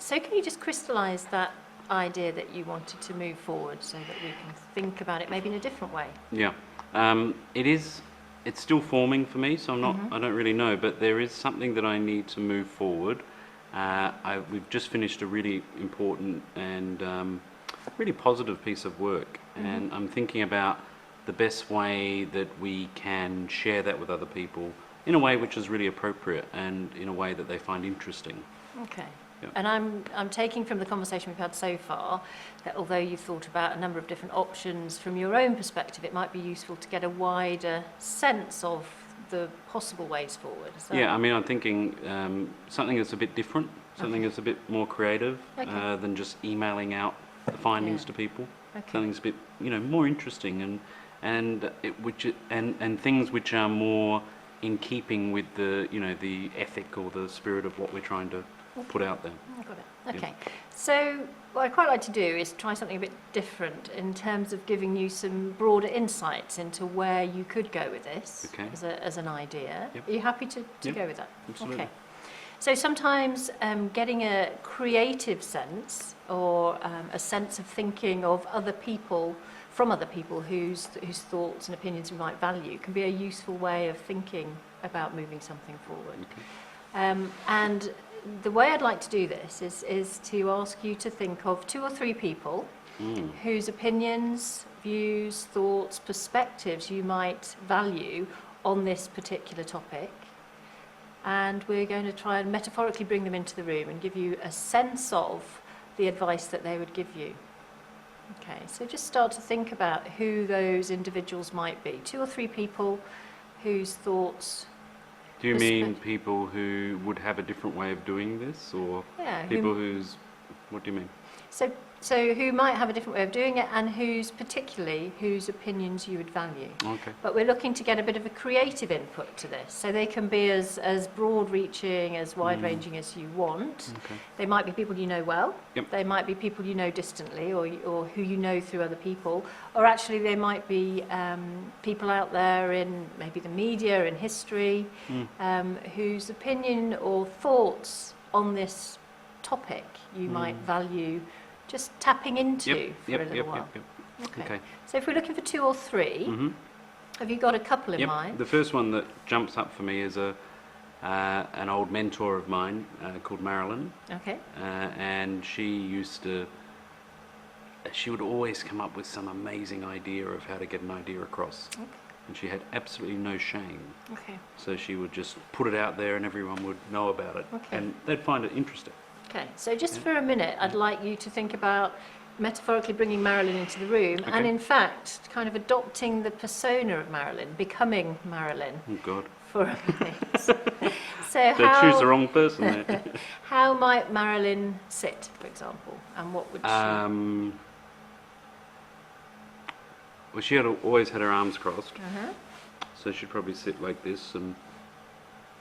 So can you just crystallise that idea that you wanted to move forward so that we can think about it maybe in a different way? Yeah, it's still forming for me, so I don't really know, but there is something that I need to move forward. We've just finished a really important and really positive piece of work, and I'm thinking about the best way that we can share that with other people in a way which is really appropriate and in a way that they find interesting. Okay. Yeah. And I'm taking from the conversation we've had so far that although you've thought about a number of different options from your own perspective, it might be useful to get a wider sense of the possible ways forward. Yeah, I mean, I'm thinking something that's a bit different, something that's a bit more creative than just emailing out the findings to people. Something that's a bit, more interesting and things which are more in keeping with the, the ethic or the spirit of what we're trying to put out there. Got it. Okay. Yeah. So what I'd quite like to do is try something a bit different in terms of giving you some broader insights into where you could go with this as an idea. Yep. Are you happy to go with that? Absolutely. Okay. So sometimes getting a creative sense or a sense of thinking of other people, from other people whose thoughts and opinions we might value, can be a useful way of thinking about moving something forward. Okay. And the way I'd like to do this is to ask you to think of 2 or 3 people whose opinions, views, thoughts, perspectives you might value on this particular topic. And we're going to try and metaphorically bring them into the room and give you a sense of the advice that they would give you. Okay, so just start to think about who those individuals might be. 2 or 3 people whose thoughts... Do you mean people who would have a different way of doing this, or people whose... What do you mean? So who might have a different way of doing it, and whose opinions you would value. Okay. But we're looking to get a bit of a creative input to this, so they can be as broad-reaching, as wide-ranging as you want. Okay. They might be people you know well. Yep. They might be people you know distantly, or who you know through other people. Or actually they might be people out there in maybe the media, in history, whose opinion or thoughts on this topic you might value just tapping into for a little while. Okay. So if we're looking for 2 or 3, have you got a couple in mind? The first one that jumps up for me is an old mentor of mine called Marilyn. Okay. And she would always come up with some amazing idea of how to get an idea across. Okay. And she had absolutely no shame. Okay. So she would just put it out there and everyone would know about it. Okay. And they'd find it interesting. Okay, so just for a minute, I'd like you to think about metaphorically bringing Marilyn into the room and in fact kind of adopting the persona of Marilyn, becoming Marilyn. Oh God. For a minute. So choose the wrong person there. How might Marilyn sit, for example, and what would she... Well, she always had her arms crossed, so she'd probably sit like this, and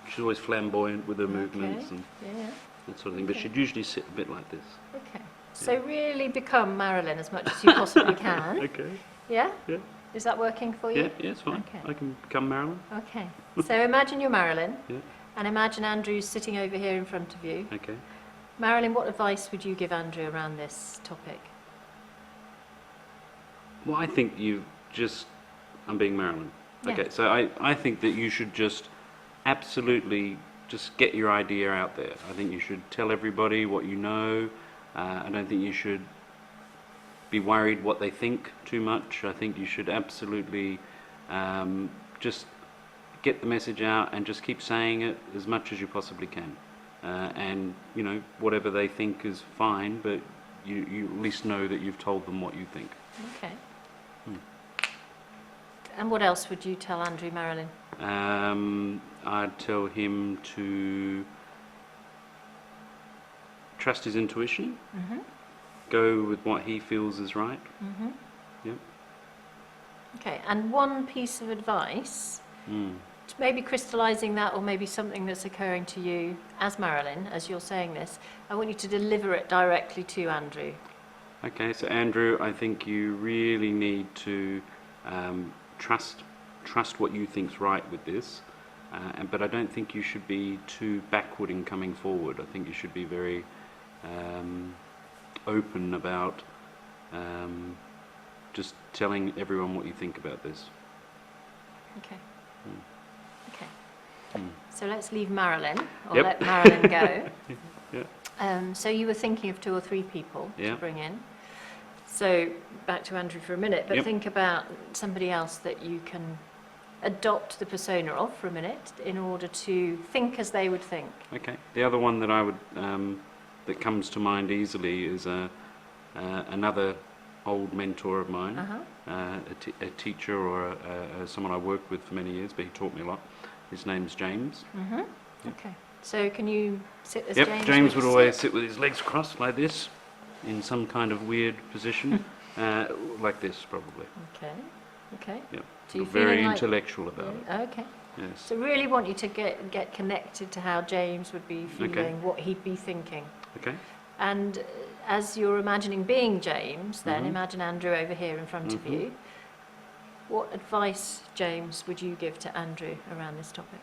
she's always flamboyant with her movements and that sort of thing, but she'd usually sit a bit like this. Okay, so really become Marilyn as much as you possibly can. Okay. Yeah? Yeah. Is that working for you? Yeah, it's fine. Okay. I can become Marilyn. Okay, so imagine you're Marilyn, and imagine Andrew's sitting over here in front of you. Okay. Marilyn, what advice would you give Andrew around this topic? Well, I think I'm being Marilyn. Okay, so I think that you should just absolutely just get your idea out there. I think you should tell everybody what you know. I don't think you should be worried what they think too much. I think you should absolutely just get the message out and just keep saying it as much as you possibly can. And, whatever they think is fine, but you at least know that you've told them what you think. Okay. And what else would you tell Andrew, Marilyn? I'd tell him to trust his intuition, go with what he feels is right. Yep. Okay, and one piece of advice, maybe crystallising that, or maybe something that's occurring to you as Marilyn, as you're saying this, I want you to deliver it directly to Andrew. Okay, so Andrew, I think you really need to trust what you think's right with this, but I don't think you should be too backward in coming forward. I think you should be very open about just telling everyone what you think about this. Okay. Mm. Okay. Mm. So let's leave Marilyn, or Yep. let Marilyn go. Yeah. So you were thinking of 2 or 3 people Yeah. to bring in. So back to Andrew for a minute, but Yep. think about somebody else that you can adopt the persona of for a minute in order to think as they would think. Okay. The other one that I would that comes to mind easily is another old mentor of mine, a teacher or someone I worked with for many years, but he taught me a lot. His name's James. Mm-hmm. Yep. Okay. So can you sit as Yep. James? James would always sit with his legs crossed like this, in some kind of weird position, like this probably. Okay. Okay. Yep. So you're Very feeling like, intellectual about it. yeah, okay. Yes. So really want you to get connected to how James would be feeling, Okay. what he'd be thinking. Okay. And as you're imagining being James, then Mhm. imagine Andrew over here in front of Mhm. you. What advice, James, would you give to Andrew around this topic?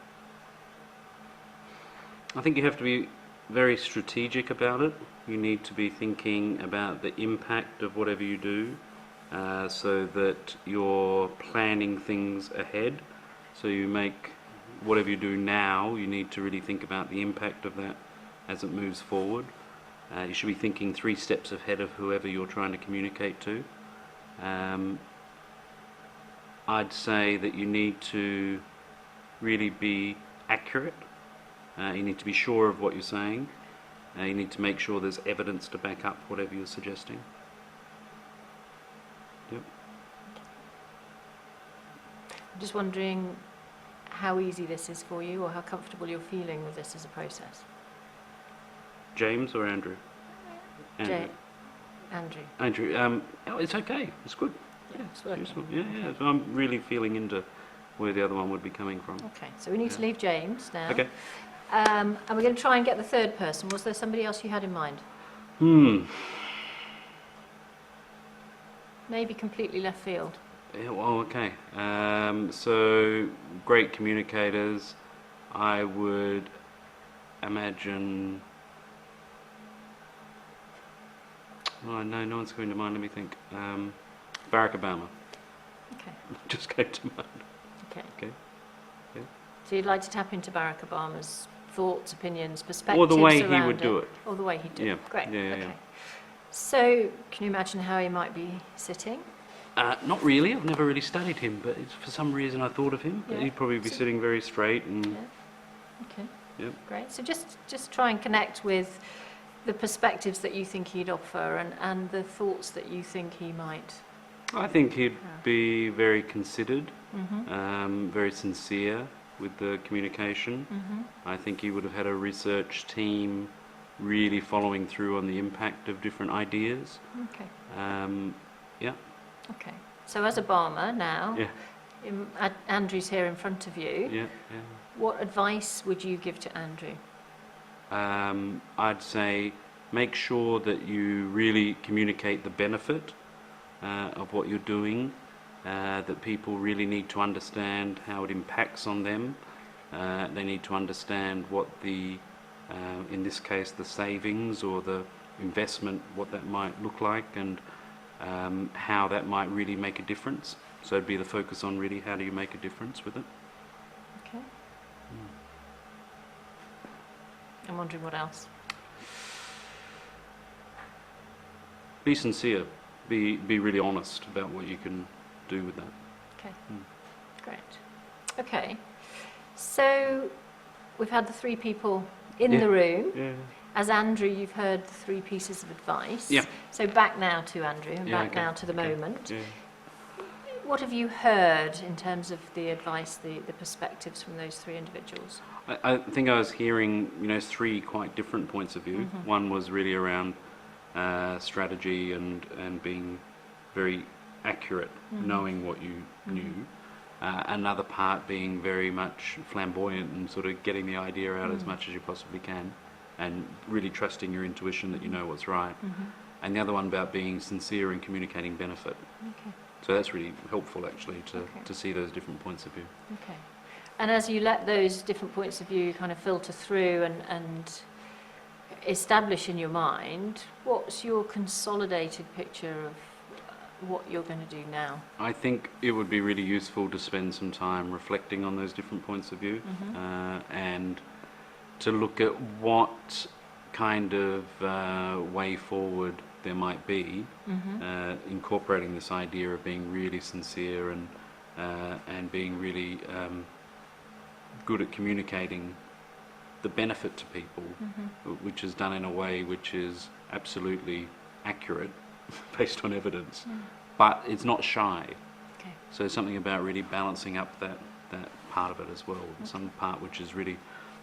I think you have to be very strategic about it. You need to be thinking about the impact of whatever you do, so that you're planning things ahead. So you make whatever you do now, you need to really think about the impact of that as it moves forward. You should be thinking 3 steps ahead of whoever you're trying to communicate to. I'd say that you need to really be accurate. You need to be sure of what you're saying. You need to make sure there's evidence to back up whatever you're suggesting. Yep. I'm just wondering how easy this is for you or how comfortable you're feeling with this as a process. James or Andrew? Andrew. Andrew. Andrew. Oh, it's okay. It's good. Yeah, it's working. Useful. Yeah, yeah. So I'm really feeling into where the other one would be coming from. Okay, so we need to Yeah. leave James now. Okay. And we're going to try and get the 3rd person. Was there somebody else you had in mind? Maybe completely left field. Yeah, well, okay. So great communicators. I would imagine. Oh no, no one's coming to mind. Let me think. Barack Obama. Okay. Just came to mind. Okay. Okay. So you'd like to tap into Barack Obama's thoughts, opinions, perspectives Or the way he around would do it. Or the way he'd do Yeah. it. Great. Yeah, yeah, okay. yeah. So can you imagine how he might be sitting? Not really. I've never really studied him, but for some reason I thought of him. Yeah. He'd probably be sitting very straight and. Yeah. Okay. Yep. Great. So just try and connect with the perspectives that you think he'd offer and the thoughts that you think he might. I think he'd be very considered, Mm-hmm. very sincere with the communication. Mm-hmm. I think he would have had a research team really following through on the impact of different ideas. Okay. Yeah. Okay. So as Obama now, Yeah. Andrew's here in front of you. Yeah. What advice would you give to Andrew? I'd say make sure that you really communicate the benefit of what you're doing, that people really need to understand how it impacts on them. They need to understand what the, in this case, the savings or the investment, what that might look like, and how that might really make a difference. So it'd be the focus on really how do you make a difference with it. Okay. I'm wondering what else. Be sincere. Be really honest about what you can do with that. Okay. Great. Okay. So we've had the 3 people in the room. Yeah. As Andrew, you've heard the 3 pieces of advice. Yeah. So back now to Andrew and Yeah, back okay. now to the Okay. moment. Yeah. What have you heard in terms of the advice, the perspectives from those 3 individuals? I think I was hearing, 3 quite different points of view. Mm-hmm. One was really around strategy and being very accurate, Mm-hmm. knowing what you knew. Another part being very much flamboyant and sort of getting the idea out as much as you possibly can, and really trusting your intuition that you know what's right. Mm-hmm. And the other one about being sincere and communicating benefit. Okay. So that's really helpful actually Okay. to see those different points of view. Okay. And as you let those different points of view kind of filter through and establish in your mind, what's your consolidated picture of what you're going to do now? I think it would be really useful to spend some time reflecting on those different points of view, and to look at what kind of way forward there might be, incorporating this idea of being really sincere and being really good at communicating the benefit to people, which is done in a way which is absolutely accurate based on evidence, but it's not shy. Okay. So something about really balancing up that part of it as well, some part which is really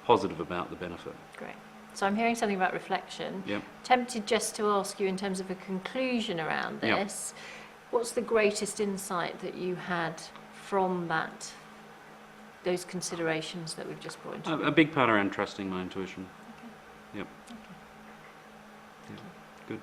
positive about the benefit. Great. So I'm hearing something about reflection. Yep. Tempted just to ask you in terms of a conclusion around this, what's the greatest insight that you had from those considerations that we've just brought into A big part around trusting my intuition. Okay. Yep. Okay. Yeah. Good.